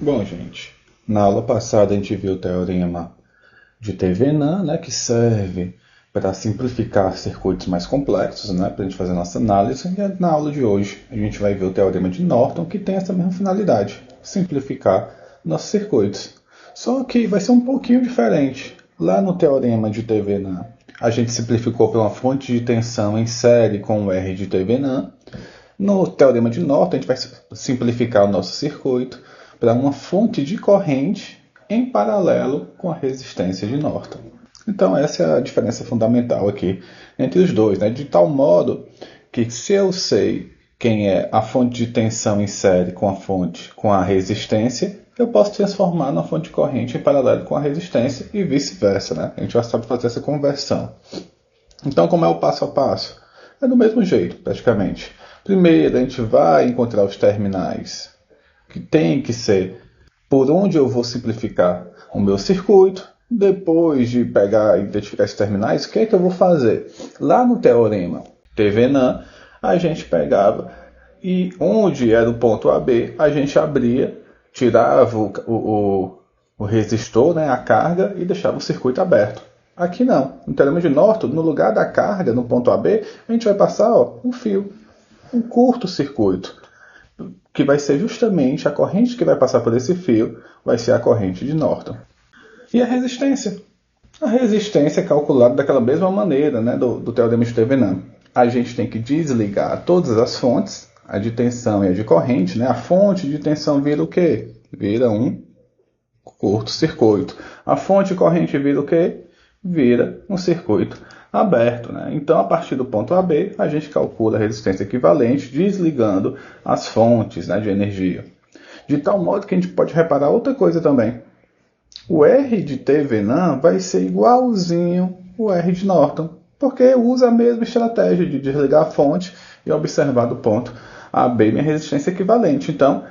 Bom, gente, na aula passada a gente viu o teorema de Thevenin, né, que serve para simplificar circuitos mais complexos, né, para a gente fazer a nossa análise. E na aula de hoje a gente vai ver o teorema de Norton, que tem essa mesma finalidade, simplificar nossos circuitos. Só que vai ser um pouquinho diferente. Lá no teorema de Thevenin, a gente simplificou para uma fonte de tensão em série com o R de Thevenin. No teorema de Norton, a gente vai simplificar o nosso circuito para uma fonte de corrente em paralelo com a resistência de Norton. Então, essa é a diferença fundamental aqui entre os dois, né? De tal modo que, se eu sei quem é a fonte de tensão em série com a resistência, eu posso transformar na fonte de corrente em paralelo com a resistência e vice-versa, né? A gente já sabe fazer essa conversão. Então, como é o passo a passo? É do mesmo jeito, praticamente. Primeiro, a gente vai encontrar os terminais, que tem que ser por onde eu vou simplificar o meu circuito. Depois de pegar e identificar esses terminais, o que é que eu vou fazer? Lá no teorema Thevenin, a gente pegava e onde era o ponto AB, a gente abria, tirava o resistor, né, a carga, e deixava o circuito aberto. Aqui não. No teorema de Norton, no lugar da carga, no ponto AB, a gente vai passar um fio, um curto-circuito, que vai ser justamente a corrente que vai passar por esse fio, vai ser a corrente de Norton. E a resistência? A resistência é calculada daquela mesma maneira, né, do teorema de Thevenin. A gente tem que desligar todas as fontes, a de tensão e a de corrente. Né? A fonte de tensão vira o quê? Vira um curto-circuito. A fonte de corrente vira o quê? Vira um circuito aberto. Né? Então, a partir do ponto AB, a gente calcula a resistência equivalente desligando as fontes, né, de energia. De tal modo que a gente pode reparar outra coisa também. O R de Thevenin vai ser igualzinho o R de Norton, porque usa a mesma estratégia de desligar a fonte e observar do ponto AB minha resistência equivalente. Então,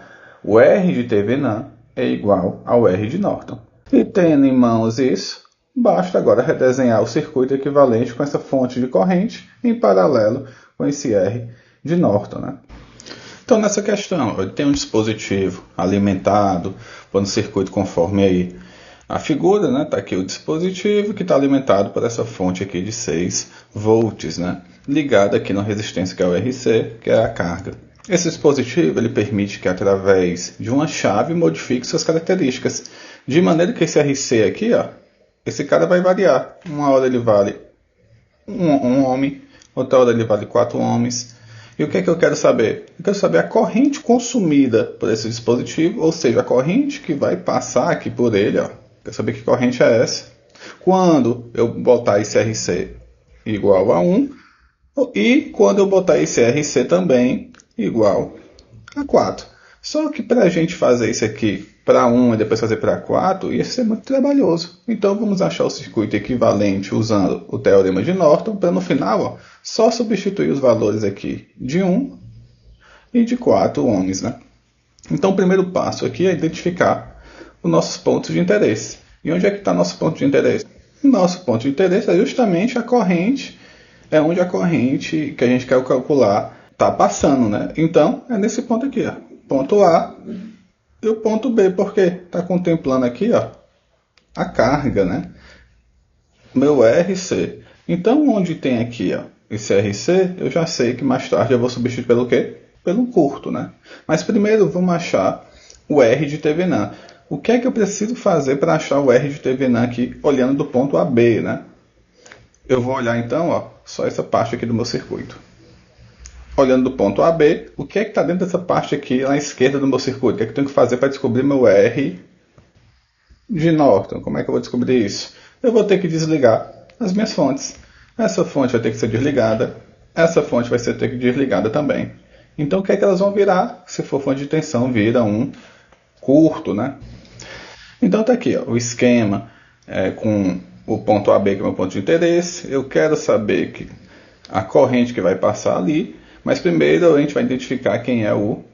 o R de Thevenin é igual ao R de Norton. E tendo em mãos isso, basta agora redesenhar o circuito equivalente com essa fonte de corrente em paralelo com esse R de Norton. Né? Então, nessa questão, tem um dispositivo alimentado por um circuito conforme aí a figura, né? Está aqui o dispositivo que está alimentado por essa fonte aqui de 6 volts, né? Ligada aqui na resistência que é o RC, que é a carga. Esse dispositivo ele permite que através de uma chave modifique suas características, de maneira que esse RC aqui, ó, esse cara vai variar. Uma hora ele vale um ohm, outra hora ele vale 4 ohms. E o que é que eu quero saber? Eu quero saber a corrente consumida por esse dispositivo, ou seja, a corrente que vai passar aqui por ele, ó. Quero saber que corrente é essa. Quando eu botar esse RC igual a 1, e quando eu botar esse RC também igual a 4. Só que para a gente fazer isso aqui para 1 e depois fazer para 4, ia ser muito trabalhoso. Então vamos achar o circuito equivalente usando o teorema de Norton, para no final só substituir os valores aqui de 1 e de 4 ohms. Né? Então o primeiro passo aqui é identificar os nossos pontos de interesse. E onde é que está nosso ponto de interesse? Nosso ponto de interesse é justamente a corrente, é onde a corrente que a gente quer calcular está passando. Né? Então, é nesse ponto aqui, ó, ponto A e o ponto B, porque está contemplando aqui a carga, né? Meu RC. Então, onde tem aqui esse RC, eu já sei que mais tarde eu vou substituir pelo quê? Pelo curto. Né? Mas primeiro vamos achar o R de Thevenin. O que é que eu preciso fazer para achar o R de Thevenin aqui, olhando do ponto AB, né? Eu vou olhar então, só essa parte aqui do meu circuito. Olhando do ponto AB, o que é que está dentro dessa parte aqui, à esquerda do meu circuito? O que é que eu tenho que fazer para descobrir meu R de Norton? Como é que eu vou descobrir isso? Eu vou ter que desligar as minhas fontes. Essa fonte vai ter que ser desligada. Essa fonte vai ter que ser desligada também. Então, o que é que elas vão virar? Se for fonte de tensão, vira um curto, né? Então está aqui o esquema com o ponto AB, que é o meu ponto de interesse. Eu quero saber que a corrente que vai passar ali, mas primeiro a gente vai identificar quem é o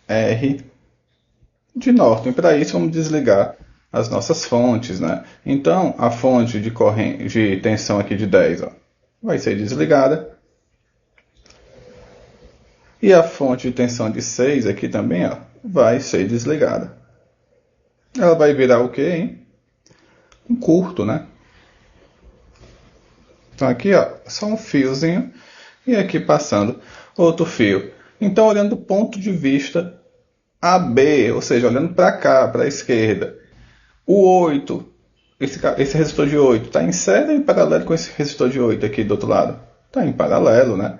R de Norton. E para isso vamos desligar as nossas fontes. Né? Então a fonte de tensão aqui de 10 vai ser desligada. E a fonte de tensão de 6 aqui também vai ser desligada. ela vai virar o quê, hein? Um curto, né? Então aqui, ó, só um fiozinho e aqui passando outro fio. Então, olhando do ponto de vista AB, ou seja, olhando para cá, para a esquerda, o 8, esse resistor de 8, está em série ou em paralelo com esse resistor de 8 aqui do outro lado? Está em paralelo, né?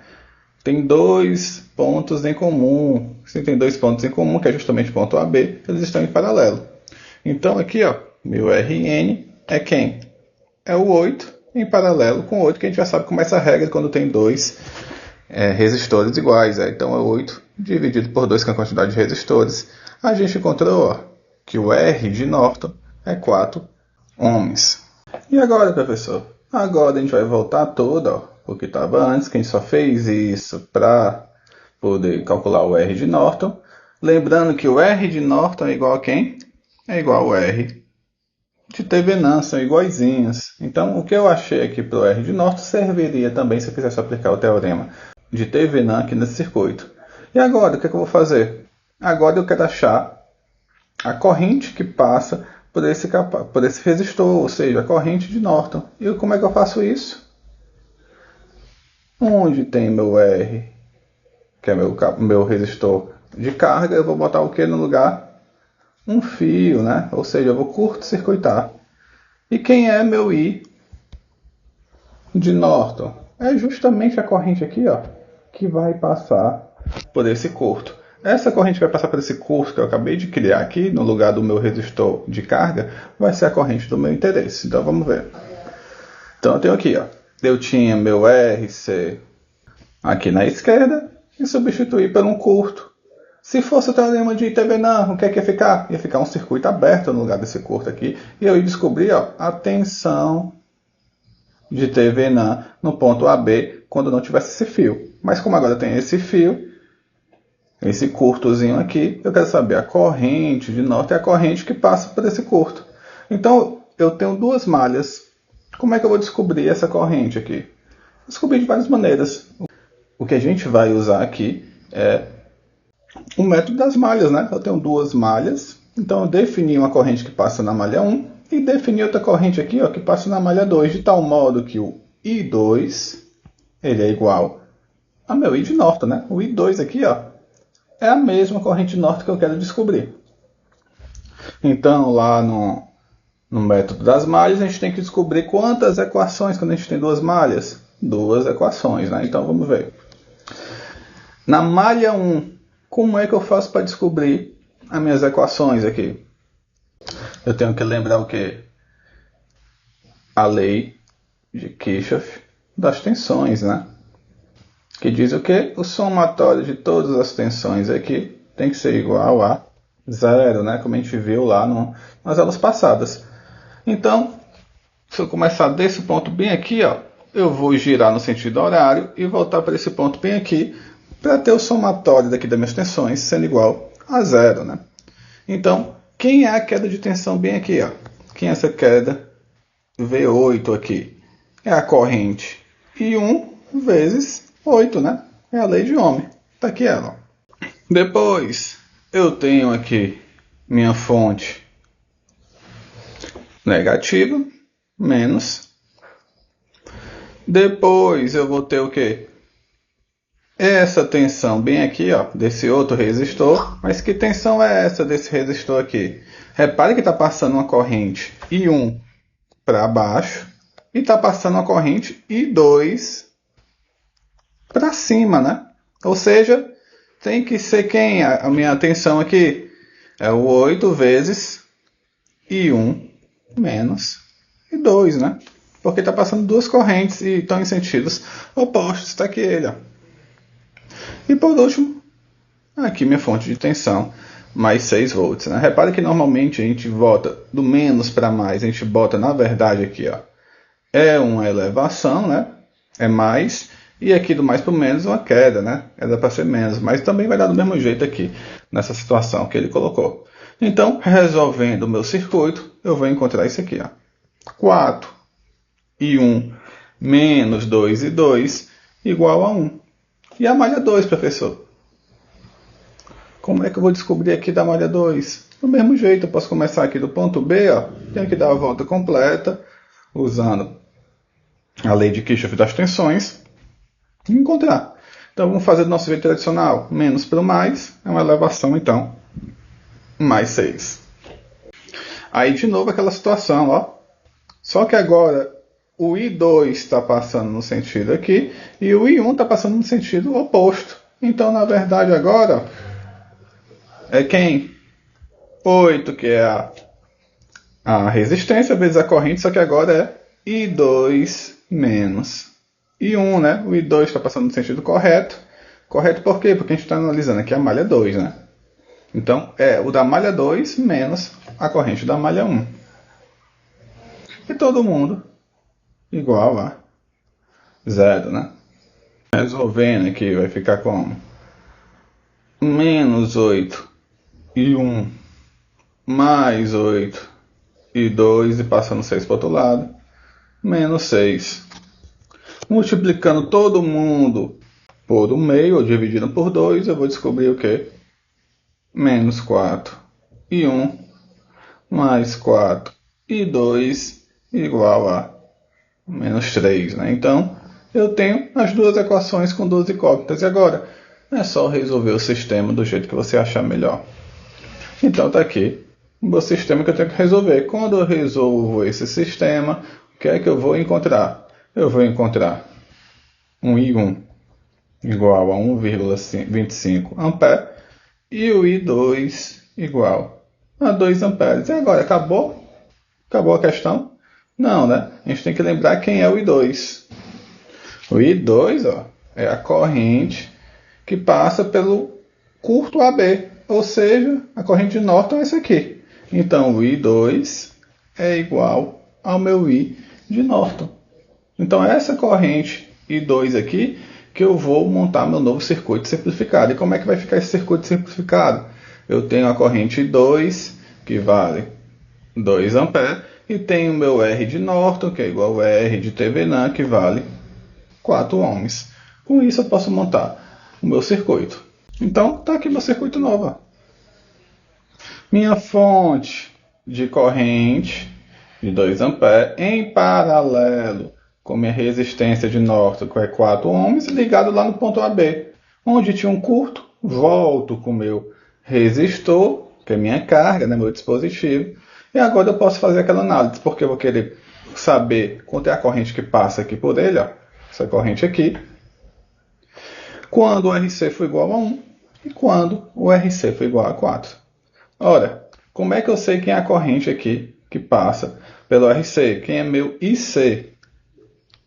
Tem dois pontos em comum. Se tem dois pontos em comum, que é justamente o ponto AB, eles estão em paralelo. Então aqui, ó, meu Rn é quem? É o 8 em paralelo com o 8, que a gente já sabe como é essa regra quando tem dois resistores iguais. Então é 8 dividido por 2, que é a quantidade de resistores. A gente encontrou, ó, que o R de Norton é 4 ohms. E agora, professor? Agora a gente vai voltar todo, ó, o que estava antes, que a gente só fez isso para poder calcular o R de Norton. Lembrando que o R de Norton é igual a quem? É igual ao R de Thevenin, são iguaizinhos. Então, o que eu achei aqui para o R de Norton serviria também se eu quisesse aplicar o teorema de Thevenin aqui nesse circuito. E agora, o que eu vou fazer? Agora eu quero achar a corrente que passa por esse resistor, ou seja, a corrente de Norton. E como é que eu faço isso? Onde tem meu R, que é meu resistor de carga, eu vou botar o que no lugar? Um fio, né? Ou seja, eu vou curto-circuitar. E quem é meu I de Norton? É justamente a corrente aqui, ó, que vai passar por esse curto. Essa corrente que vai passar por esse curto que eu acabei de criar aqui, no lugar do meu resistor de carga, vai ser a corrente do meu interesse. Então vamos ver. Então eu tenho aqui, ó, eu tinha meu RC aqui na esquerda e substituí por um curto. Se fosse o teorema de Thevenin, o que é que ia ficar? Ia ficar um circuito aberto no lugar desse curto aqui. E eu ia descobrir, ó, a tensão de Thevenin no ponto AB quando não tivesse esse fio. Mas como agora tem esse fio, esse curtozinho aqui, eu quero saber a corrente de Norton é a corrente que passa por esse curto. Então eu tenho duas malhas. Como é que eu vou descobrir essa corrente aqui? Descobrir de várias maneiras. O que a gente vai usar aqui é o método das malhas, né? Eu tenho duas malhas, então eu defini uma corrente que passa na malha 1 e defini outra corrente aqui, ó, que passa na malha 2, de tal modo que o I2 ele é igual a meu I de Norton, né? O I2 aqui, ó, é a mesma corrente de Norton que eu quero descobrir. Então, lá no método das malhas, a gente tem que descobrir quantas equações quando a gente tem duas malhas. Duas equações, né? Então, vamos ver. Na malha 1, como é que eu faço para descobrir as minhas equações aqui? Eu tenho que lembrar o quê? A lei de Kirchhoff das tensões, né? Que diz o quê? O somatório de todas as tensões aqui tem que ser igual a zero, né? Como a gente viu lá nas aulas passadas. Então, se eu começar desse ponto bem aqui, ó, eu vou girar no sentido horário e voltar para esse ponto bem aqui para ter o somatório daqui das minhas tensões sendo igual a zero, né? Então, quem é a queda de tensão bem aqui, ó? Quem é essa queda V8 aqui? É a corrente I1 vezes 8, né? É a lei de Ohm. Tá aqui ela. Depois, eu tenho aqui minha fonte negativa, menos. Depois eu vou ter o quê? Essa tensão bem aqui, ó, desse outro resistor. Mas que tensão é essa desse resistor aqui? Repare que está passando uma corrente I1 para baixo e está passando uma corrente I2 para cima, né? Ou seja, tem que ser quem? A minha tensão aqui é o 8 vezes I1 menos I2, né? Porque está passando duas correntes e estão em sentidos opostos. Está aqui ele, ó. E por último, aqui minha fonte de tensão, mais 6 volts. Né? Repare que normalmente a gente volta do menos para mais, a gente bota na verdade aqui, ó, é uma elevação, né? É mais, e aqui do mais para o menos uma queda, né? Era para ser menos, mas também vai dar do mesmo jeito aqui, nessa situação que ele colocou. Então, resolvendo o meu circuito, eu vou encontrar isso aqui, ó. 4 e 1 menos 2 e 2 igual a 1. E a malha 2, professor? Como é que eu vou descobrir aqui da malha 2? Do mesmo jeito, eu posso começar aqui do ponto B, ó, tenho que dar a volta completa, usando a lei de Kirchhoff das tensões, e encontrar. Então vamos fazer do nosso jeito tradicional, menos para o mais, é uma elevação então, mais 6. Aí de novo aquela situação, ó. Só que agora o I2 está passando no sentido aqui e o I1 está passando no sentido oposto. Então na verdade agora é quem? 8, que é a resistência vezes a corrente, só que agora é I2 menos I1, né? O I2 está passando no sentido correto. Correto por quê? Porque a gente está analisando aqui a malha 2, né? Então, é o da malha 2 menos a corrente da malha 1. E todo mundo igual a 0, né? Resolvendo aqui, vai ficar como? Menos 8 e 1 mais 8 e 2 e passando 6 para o outro lado. Menos 6. Multiplicando todo mundo por 1/2 ou dividindo por 2, eu vou descobrir o quê? Menos 4 e 1 mais 4 e 2 igual a menos 3, né? Então, eu tenho as duas equações com duas incógnitas. E agora, é só resolver o sistema do jeito que você achar melhor. Então, está aqui o meu sistema que eu tenho que resolver. Quando eu resolvo esse sistema, o que é que eu vou encontrar? Eu vou encontrar um I1 igual a 1,25 ampere e o I2 igual a 2 amperes. E agora, acabou? Acabou a questão? Não, né? A gente tem que lembrar quem é o I2. O I2, ó, é a corrente que passa pelo curto AB, ou seja, a corrente de Norton é essa aqui. Então, o I2 é igual ao meu I de Norton. Então, essa corrente I2 aqui que eu vou montar meu novo circuito simplificado. E como é que vai ficar esse circuito simplificado? Eu tenho a corrente I2, que vale 2 A, e tenho o meu R de Norton, que é igual ao R de Thevenin, que vale 4 ohms. Com isso eu posso montar o meu circuito. Então, está aqui meu circuito novo. Minha fonte de corrente de 2 A em paralelo com minha resistência de Norton, que é 4 ohms, ligado lá no ponto AB. Onde tinha um curto, volto com o meu resistor, que é minha carga, né, meu dispositivo. E agora eu posso fazer aquela análise, porque eu vou querer saber quanto é a corrente que passa aqui por ele, ó, essa corrente aqui, quando o RC for igual a 1 e quando o RC for igual a 4. Ora, como é que eu sei quem é a corrente aqui que passa pelo RC? Quem é meu IC?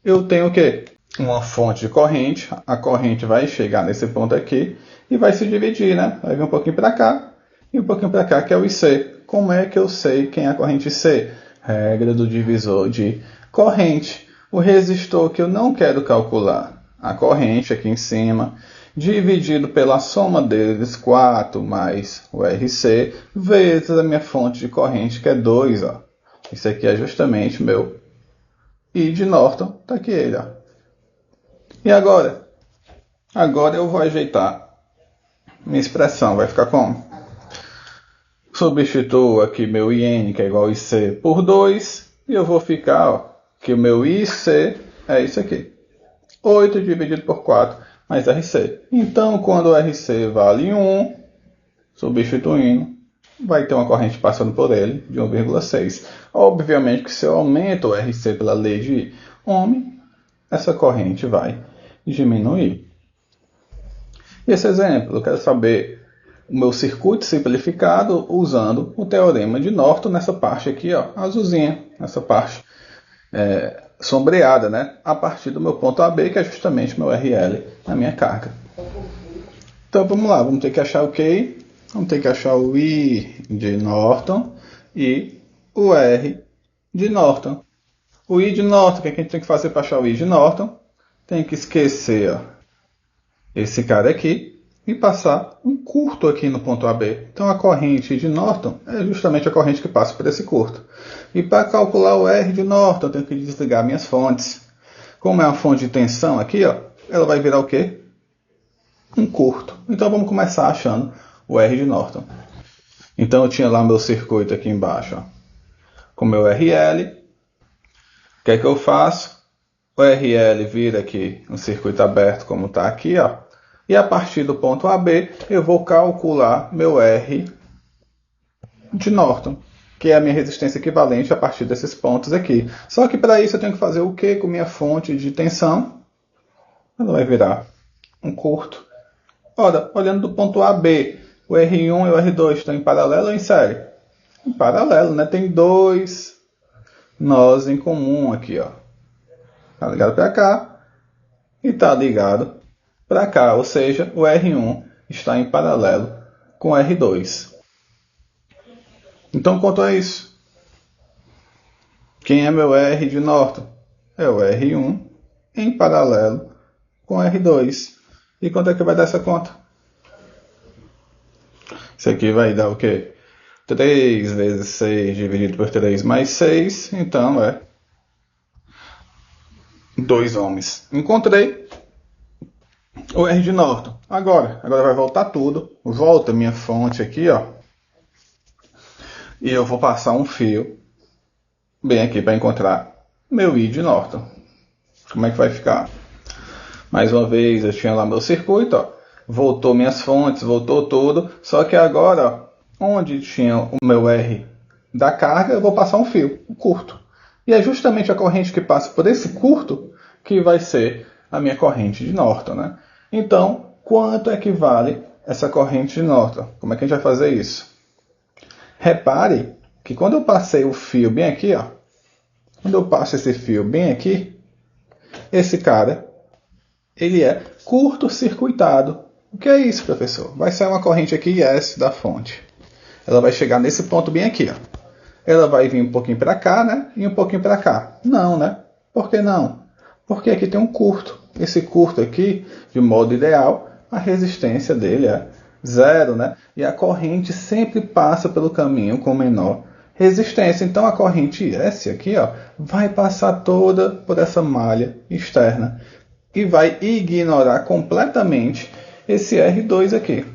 Eu tenho o quê? Uma fonte de corrente, a corrente vai chegar nesse ponto aqui e vai se dividir, né? Vai vir um pouquinho para cá e um pouquinho para cá, que é o IC. Como é que eu sei quem é a corrente IC? Regra do divisor de corrente. O resistor que eu não quero calcular, a corrente aqui em cima, dividido pela soma deles, 4 mais o RC, vezes a minha fonte de corrente, que é 2. Ó. Isso aqui é justamente meu I de Norton, está aqui ele. Ó. E agora? Agora eu vou ajeitar minha expressão, vai ficar como? Substituo aqui meu IN, que é igual a IC, por 2, e eu vou ficar, ó, que o meu IC é isso aqui. 8 dividido por 4 mais RC. Então, quando o RC vale 1, substituindo, vai ter uma corrente passando por ele de 1,6. Obviamente que se eu aumento o RC pela lei de Ohm, essa corrente vai diminuir. E esse exemplo, eu quero saber o meu circuito simplificado usando o teorema de Norton nessa parte aqui, ó, azulzinha, nessa parte sombreada, né, a partir do meu ponto AB, que é justamente meu RL na minha carga. Então vamos lá, vamos ter que achar o Q, vamos ter que achar o I de Norton e o R de Norton. O I de Norton, o que a gente tem que fazer para achar o I de Norton? Tem que esquecer, ó, esse cara aqui e passar um curto aqui no ponto AB. Então a corrente de Norton é justamente a corrente que passa por esse curto. E para calcular o R de Norton, eu tenho que desligar minhas fontes. Como é uma fonte de tensão aqui, ó, ela vai virar o quê? Um curto. Então vamos começar achando o R de Norton. Então eu tinha lá meu circuito aqui embaixo, ó, com meu RL. O que é que eu faço? O RL vira aqui um circuito aberto como está aqui, ó. E a partir do ponto AB eu vou calcular meu R de Norton, que é a minha resistência equivalente a partir desses pontos aqui. Só que para isso eu tenho que fazer o que com minha fonte de tensão? Ela vai virar um curto. Ora, olhando do ponto AB, o R1 e o R2 estão em paralelo ou em série? Em paralelo, né? Tem dois nós em comum aqui, ó. Tá ligado para cá e tá ligado para cá, ou seja, o R1 está em paralelo com o R2. Então, quanto é isso? Quem é meu R de Norton? É o R1 em paralelo com o R2. E quanto é que vai dar essa conta? Isso aqui vai dar o quê? 3 vezes 6 dividido por 3 mais 6, então é 2 ohms. Encontrei o R de Norton. Agora vai voltar tudo. Volta minha fonte aqui, ó. E eu vou passar um fio bem aqui para encontrar meu I de Norton. Como é que vai ficar? Mais uma vez, eu tinha lá meu circuito, ó. Voltou minhas fontes, voltou tudo. Só que agora, ó, onde tinha o meu R da carga, eu vou passar um fio, um curto. E é justamente a corrente que passa por esse curto que vai ser a minha corrente de Norton, né? Então, quanto é que vale essa corrente de Norton? Como é que a gente vai fazer isso? Repare que quando eu passei o fio bem aqui, ó, quando eu passo esse fio bem aqui, esse cara, ele é curto-circuitado. O que é isso, professor? Vai sair uma corrente aqui IS da fonte. Ela vai chegar nesse ponto bem aqui, ó. Ela vai vir um pouquinho para cá, né? E um pouquinho para cá. Não, né? Por que não? Porque aqui tem um curto. Esse curto aqui, de modo ideal, a resistência dele é 0, né? E a corrente sempre passa pelo caminho com menor resistência. Então a corrente S aqui, ó, vai passar toda por essa malha externa e vai ignorar completamente esse R2 aqui.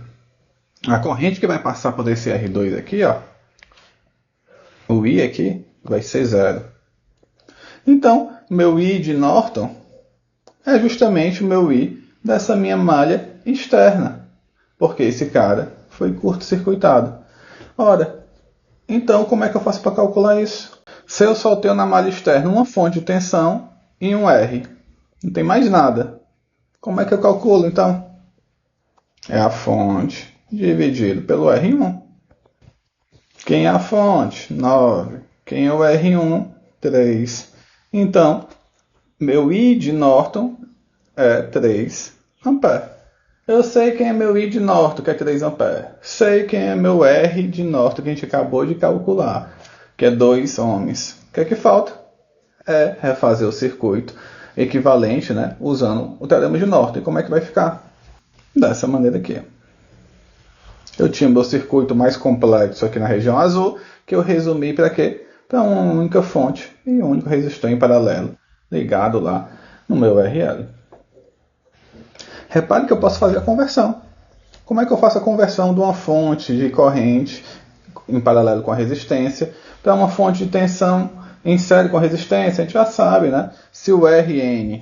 A corrente que vai passar por esse R2 aqui, ó, o I aqui, vai ser 0. Então, meu I de Norton é justamente o meu I dessa minha malha externa, porque esse cara foi curto-circuitado. Ora, então como é que eu faço para calcular isso? Se eu só tenho na malha externa uma fonte de tensão e um R, não tem mais nada, como é que eu calculo então? É a fonte dividido pelo R1. Quem é a fonte? 9. Quem é o R1? 3. Então, meu I de Norton é 3 ampere. Eu sei quem é meu I de Norton, que é 3 ampere. Sei quem é meu R de Norton, que a gente acabou de calcular, que é 2 ohms. O que é que falta? É refazer o circuito equivalente, né, usando o teorema de Norton. E como é que vai ficar? Dessa maneira aqui. Eu tinha meu circuito mais complexo aqui na região azul, que eu resumi para quê? Para uma única fonte e um único resistor em paralelo, ligado lá no meu RL. Repare que eu posso fazer a conversão. Como é que eu faço a conversão de uma fonte de corrente em paralelo com a resistência para uma fonte de tensão em série com a resistência? A gente já sabe, né? Se o Rn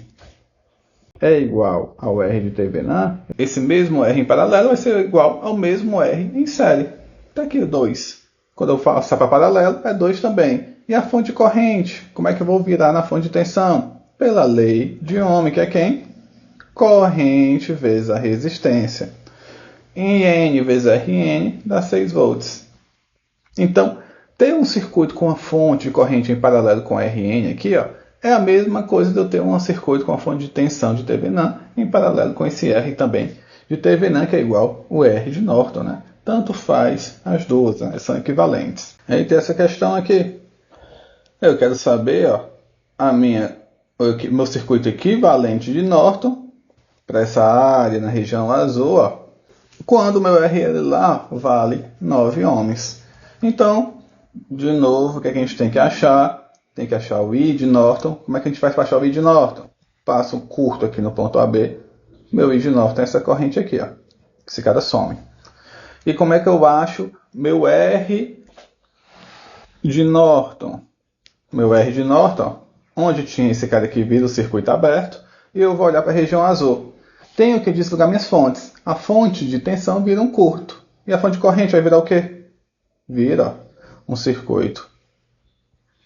é igual ao R de Thevenin, esse mesmo R em paralelo vai ser igual ao mesmo R em série. Está aqui o 2. Quando eu faço para paralelo, é 2 também. E a fonte de corrente? Como é que eu vou virar na fonte de tensão? Pela lei de Ohm, que é quem? Corrente vezes a resistência. Em N vezes Rn dá 6 volts. Então, ter um circuito com a fonte de corrente em paralelo com Rn aqui, ó, é a mesma coisa de eu ter um circuito com a fonte de tensão de Thevenin em paralelo com esse R também de Thevenin, que é igual o R de Norton, né? Tanto faz as duas, né? São equivalentes. Aí tem essa questão aqui. Eu quero saber, ó, meu circuito equivalente de Norton para essa área na região azul, ó, quando o meu RL lá vale 9 ohms. Então, de novo, o que a gente tem que achar? Tem que achar o I de Norton. Como é que a gente faz para achar o I de Norton? Passo um curto aqui no ponto AB. Meu I de Norton é essa corrente aqui, ó. Esse cara some. E como é que eu acho meu R de Norton? Meu R de Norton, onde tinha esse cara que vira o circuito aberto, e eu vou olhar para a região azul. Tenho que desligar minhas fontes. A fonte de tensão vira um curto. E a fonte de corrente vai virar o quê? Vira um circuito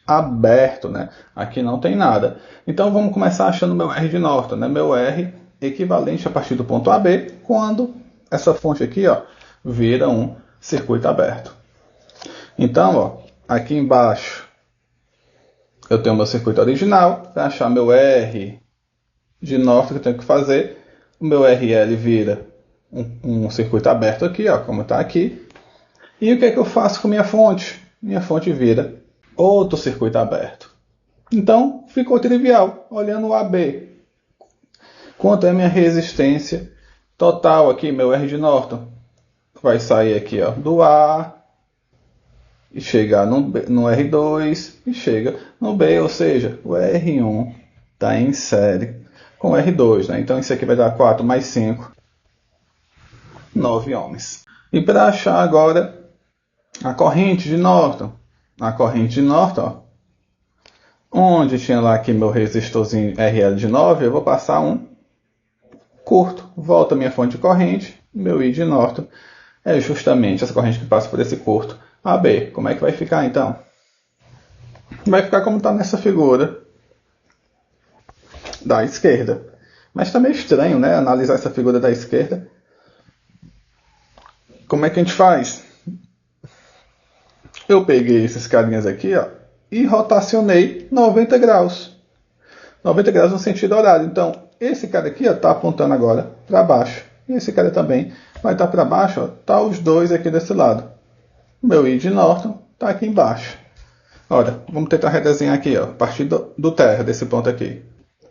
aberto, né? Aqui não tem nada. Então vamos começar achando meu R de Norton, né? Meu R equivalente a partir do ponto AB, quando essa fonte aqui, ó, vira um circuito aberto. Então, ó, aqui embaixo eu tenho meu circuito original. Para achar meu R de Norton, que eu tenho que fazer, o meu RL vira um circuito aberto aqui, ó, como está aqui. E o que é que eu faço com minha fonte? Minha fonte vira outro circuito aberto. Então, ficou trivial, olhando o AB. Quanto é a minha resistência total aqui, meu R de Norton? Vai sair aqui, ó, do A, e chegar no R2, e chega no B, ou seja, o R1 está em série com o R2, né? Então isso aqui vai dar 4 mais 5, 9 ohms. E para achar agora a corrente de Norton, ó, onde tinha lá aqui meu resistorzinho RL de 9, eu vou passar um curto, volta a minha fonte de corrente, meu I de Norton é justamente essa corrente que passa por esse curto AB. Como é que vai ficar então? Vai ficar como está nessa figura da esquerda. Mas está meio estranho, né? Analisar essa figura da esquerda. Como é que a gente faz? Eu peguei esses carinhas aqui, ó, e rotacionei 90 graus. 90 graus no sentido horário. Então, esse cara aqui está apontando agora para baixo. E esse cara também vai estar para baixo. Tá os dois aqui desse lado. O meu I de Norton está aqui embaixo. Olha, vamos tentar redesenhar aqui, ó, a partir do terra, desse ponto aqui.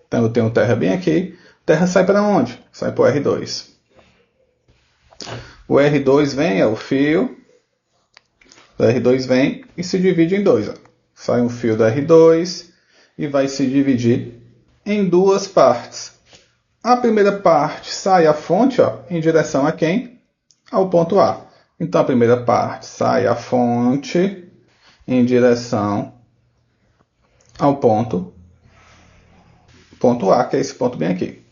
Então eu tenho o terra bem aqui. Terra sai para onde? Sai para o R2. O R2 vem, é o fio. O R2 vem e se divide em dois. Ó. Sai um fio do R2 e vai se dividir em duas partes. A primeira parte sai a fonte, ó, em direção a quem? Ao ponto A. Então a primeira parte sai a fonte em direção ao ponto A, que é esse ponto bem aqui.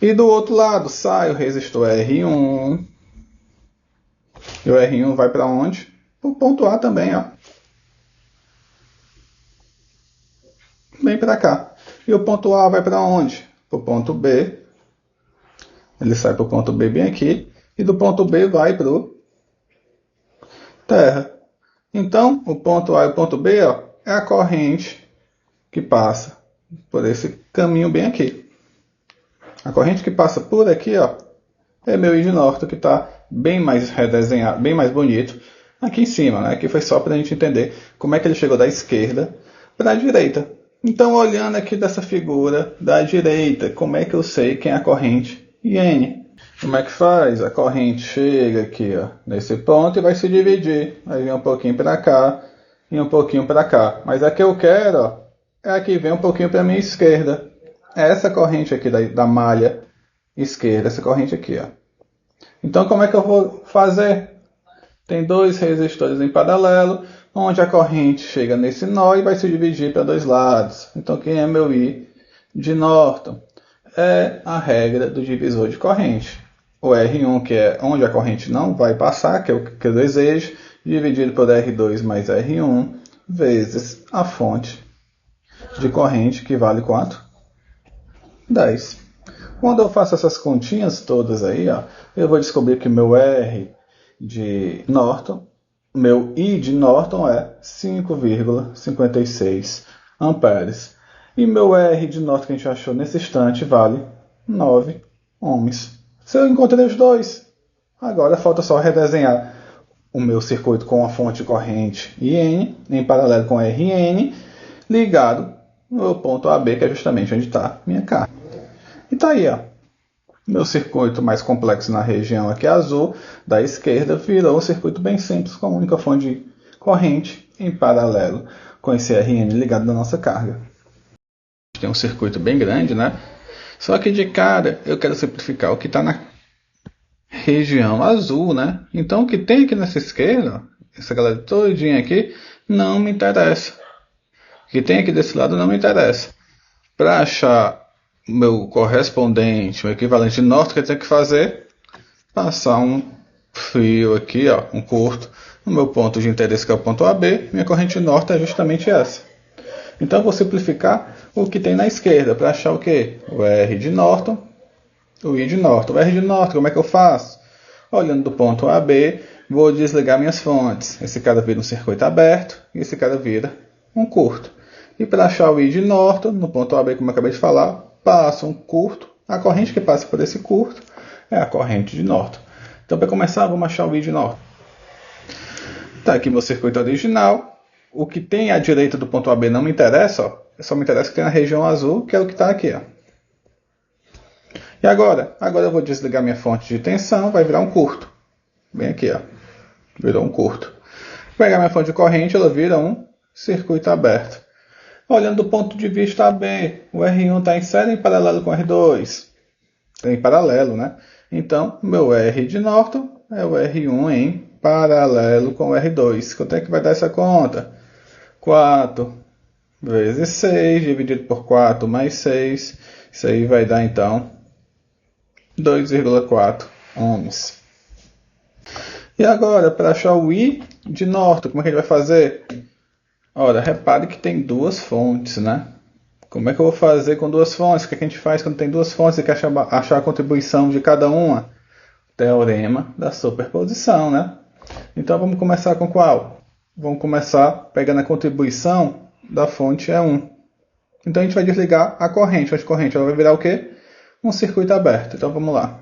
E do outro lado sai o resistor R1. E o R1 vai para onde? Para o ponto A também, ó. Bem para cá. E o ponto A vai para onde? Para o ponto B. Ele sai para o ponto B bem aqui. E do ponto B vai para o terra. Então, o ponto A e o ponto B, ó, é a corrente que passa por esse caminho bem aqui. A corrente que passa por aqui, ó, é meu I de Norton, que está bem mais redesenhado, bem mais bonito aqui em cima, né? Aqui foi só para a gente entender como é que ele chegou da esquerda para a direita. Então, olhando aqui dessa figura da direita, como é que eu sei quem é a corrente IN? Como é que faz? A corrente chega aqui, ó, nesse ponto e vai se dividir. Aí vem um pouquinho para cá e um pouquinho para cá. Mas a que eu quero, ó, é a que vem um pouquinho para a minha esquerda. É essa corrente aqui da malha esquerda, essa corrente aqui, ó. Então, como é que eu vou fazer? Tem dois resistores em paralelo, onde a corrente chega nesse nó e vai se dividir para dois lados. Então, quem é meu I de Norton? É a regra do divisor de corrente. O R1, que é onde a corrente não vai passar, que é o que eu desejo, dividido por R2 mais R1, vezes a fonte de corrente, que vale quanto? 10. Quando eu faço essas continhas todas aí, ó, eu vou descobrir que meu R de Norton, meu I de Norton é 5,56 amperes. E meu R de Norton que a gente achou nesse instante vale 9 ohms. Se eu encontrei os dois, agora falta só redesenhar o meu circuito com a fonte de corrente IN, em paralelo com RN, ligado no ponto AB, que é justamente onde está minha carga. E tá aí, ó. Meu circuito mais complexo na região aqui azul, da esquerda, virou um circuito bem simples, com a única fonte de corrente em paralelo com esse RN ligado na nossa carga. Tem um circuito bem grande, né? Só que de cara eu quero simplificar o que está na região azul, né? Então o que tem aqui nessa esquerda, essa galera todinha aqui, não me interessa. O que tem aqui desse lado não me interessa. Para achar o meu correspondente, o equivalente norte, o que eu tenho que fazer? Passar um fio aqui, ó, um curto, no meu ponto de interesse, que é o ponto AB. Minha corrente norte é justamente essa. Então eu vou simplificar o que tem na esquerda para achar o quê? O R de Norton, o I de Norton. O R de Norton, como é que eu faço? Olhando do ponto A a B, vou desligar minhas fontes. Esse cara vira um circuito aberto e esse cara vira um curto. E para achar o I de Norton, no ponto A B, como eu acabei de falar, passo um curto. A corrente que passa por esse curto é a corrente de Norton. Então, para começar, vamos achar o I de Norton. Está aqui meu circuito original. O que tem à direita do ponto AB não me interessa, ó. Só me interessa que tem a região azul, que é o que está aqui, ó. E agora? Agora eu vou desligar minha fonte de tensão, vai virar um curto. Bem aqui, ó. Virou um curto. Vou pegar minha fonte de corrente, ela vira um circuito aberto. Olhando do ponto de vista AB, o R1 está em série em paralelo com o R2. Em paralelo, né? Então, meu R de Norton é o R1 em paralelo com o R2. Quanto é que vai dar essa conta? 4 vezes 6, dividido por 4 mais 6. Isso aí vai dar, então, 2,4 ohms. E agora, para achar o I de Norton, como é que a gente vai fazer? Ora, repare que tem duas fontes, né? Como é que eu vou fazer com duas fontes? O que a gente faz quando tem duas fontes e quer achar a contribuição de cada uma? Teorema da superposição, né? Então vamos começar com qual? Vamos começar pegando a contribuição da fonte E1. Então a gente vai desligar a corrente. A corrente ela vai virar o quê? Um circuito aberto. Então vamos lá.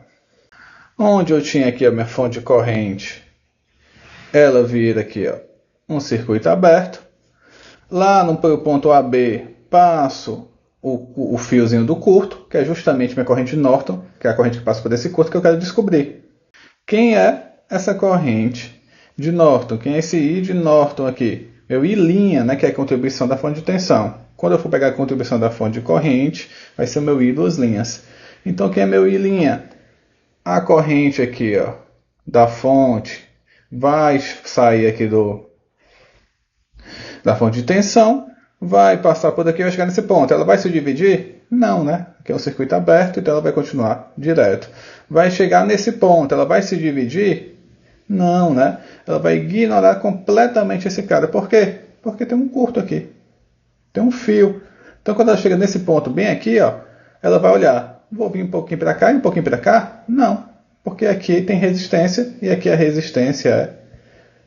Onde eu tinha aqui a minha fonte de corrente, ela vira aqui, ó, um circuito aberto. Lá no ponto AB, passo o fiozinho do curto, que é justamente minha corrente Norton, que é a corrente que passa por esse curto que eu quero descobrir. Quem é essa corrente de Norton? Quem é esse I de Norton aqui? Meu I', né, que é a contribuição da fonte de tensão. Quando eu for pegar a contribuição da fonte de corrente, vai ser o meu I duas linhas. Então, quem é meu I'? A corrente aqui, ó, da fonte vai sair aqui da fonte de tensão, vai passar por aqui e vai chegar nesse ponto. Ela vai se dividir? Não, né? Aqui é um circuito aberto, então ela vai continuar direto. Vai chegar nesse ponto, ela vai se dividir? Não, né? Ela vai ignorar completamente esse cara. Por quê? Porque tem um curto aqui. Tem um fio. Então, quando ela chega nesse ponto bem aqui, ó, ela vai olhar. Vou vir um pouquinho para cá e um pouquinho para cá? Não. Porque aqui tem resistência e aqui a resistência é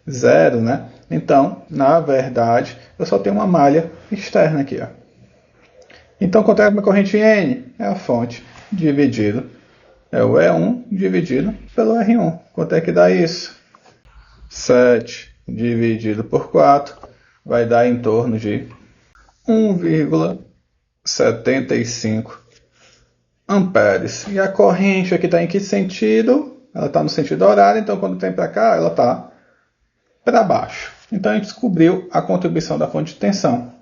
zero, né? Então, na verdade, eu só tenho uma malha externa aqui, ó. Então, quanto é a minha corrente N? É a fonte dividido. É o E1 dividido pelo R1. Quanto é que dá isso? 7 dividido por 4 vai dar em torno de 1,75 amperes. E a corrente aqui está em que sentido? Ela está no sentido horário, então quando tem para cá, ela está para baixo. Então a gente descobriu a contribuição da fonte de tensão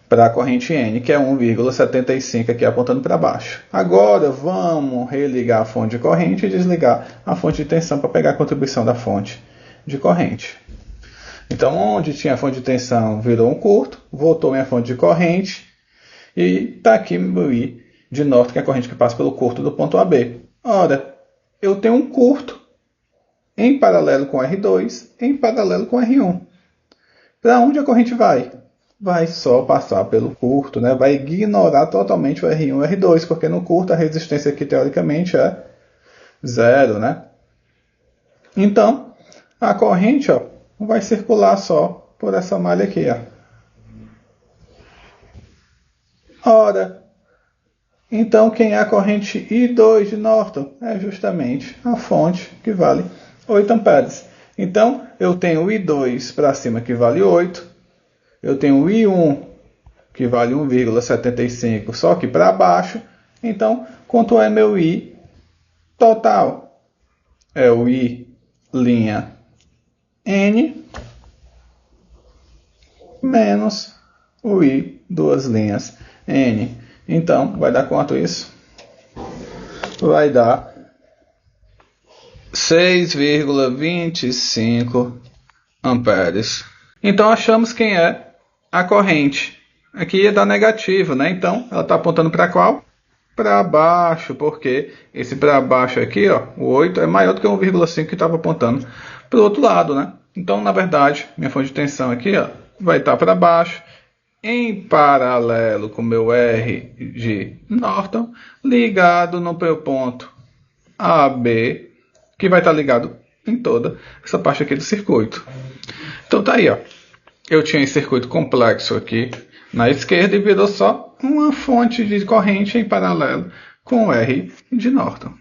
para a corrente N, que é 1,75 aqui apontando para baixo. Agora vamos religar a fonte de corrente e desligar a fonte de tensão para pegar a contribuição da fonte de corrente. Então, onde tinha a fonte de tensão virou um curto, voltou minha fonte de corrente e está aqui meu I de Norton, que é a corrente que passa pelo curto do ponto AB. Ora, eu tenho um curto em paralelo com R2, em paralelo com R1. Para onde a corrente vai? Vai só passar pelo curto, né? Vai ignorar totalmente o R1 e o R2, porque no curto a resistência aqui teoricamente é zero, né? Então, a corrente, ó, vai circular só por essa malha aqui, ó. Ora, então quem é a corrente I2 de Norton? É justamente a fonte que vale 8 amperes. Então, eu tenho o I2 para cima que vale 8. Eu tenho o I1 que vale 1,75 só que para baixo. Então, quanto é meu I total? É o I' N menos o I duas linhas N. Então, vai dar quanto isso? Vai dar 6,25 amperes. Então, achamos quem é a corrente. Aqui ia dar negativo, né? Então, ela está apontando para qual? Para baixo, porque esse para baixo aqui, ó, o 8 é maior do que 1,5 que estava apontando para o outro lado, né? Então, na verdade, minha fonte de tensão aqui, ó, vai estar para baixo, em paralelo com o meu R de Norton, ligado no meu ponto AB, que vai estar ligado em toda essa parte aqui do circuito. Então tá aí, ó. Eu tinha esse circuito complexo aqui na esquerda e virou só uma fonte de corrente em paralelo com o R de Norton.